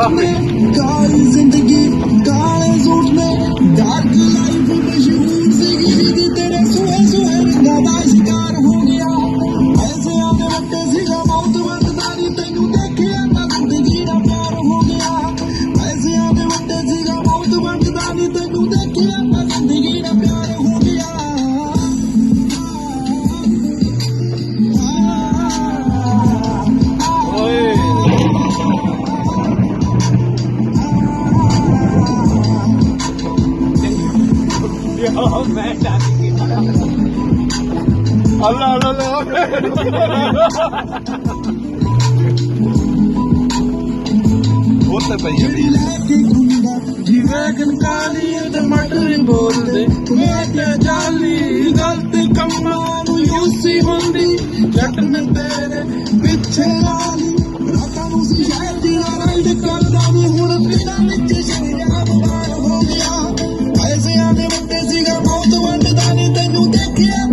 ਕਾਲੀ ਜ਼ਿੰਦਗੀ ਕਾਲੇ ਸੂਟ ਨੇ ਡਾਰਕ ਲਾਈਫ ਮਸ਼ਹੂਰ ਸੀਗੀ ਤੇਰੇ ਸੁਹੇ ਸੁਹੇ ਰੰਗਾਂ ਦਾ ਸ਼ਿਕਾਰ ਹੋ ਗਿਆ ਪੈਸਿਆਂ ਦੇ ਵੱਟੇ ਸੀਗਾ ਬਹੁਤ ਵੱਧਦਾ ਨੀ ਤੈਨੂੰ ਦੇਖਿਆ ਤਾਂ ਜ਼ਿੰਦਗੀ ਦਾ ਪਿਆਰ ਹੋ ਗਿਆ ਪੈਸਿਆਂ ਦੇ ਵੱਟੇ ਸੀਗਾ ਬਹੁਤ ਵੱਧਦਾ ਨੀ ਤੈਨੂੰ ਦੇਖਿਆ ਤਾਂ ਜ਼ਿੰਦਗੀ ਦਾ ਪਿਆਰ ਹੋ ਗਿਆ Allah Allah Allah ਬਹੁਤ ਹੈ ਭਾਈ ਜਿਹੜੀ ਲੈ ਕੇ ਘੁੰਮਦਾ ਜਿਵੇਂ ਕਨਕਾਲੀ ਟਮਾਟਰ ਬੋਲਦੇ ਮੈਂ ਤੇ ਜਾਲੀ ਗਲਤ ਕੰਮਾਂ ਨੂੰ ਯੂਸੀ ਹੁੰਦੀ ਜੱਟ ਨੇ ਤੇਰੇ ਪਿੱਛੇ ਆਲੀ ਰਾਤਾਂ ਨੂੰ ਸੀ ਸ਼ਹਿਰ ਦੀ ਰਾਈਡ ਕਰਦਾ ਵੀ ਹੁਣ ਪਿੰਡਾਂ ਵਿੱਚ ਸ਼ਹਿਰਾਂ ਬਵਾਲ ਹੋ ਗਿਆ ਪੈਸਿਆਂ ਦੇ ਵੱਟੇ ਸੀਗਾ ਬਹੁਤ ਵੰਡਦਾ ਨੀ ਤੈਨੂੰ ਦੇਖਿਆ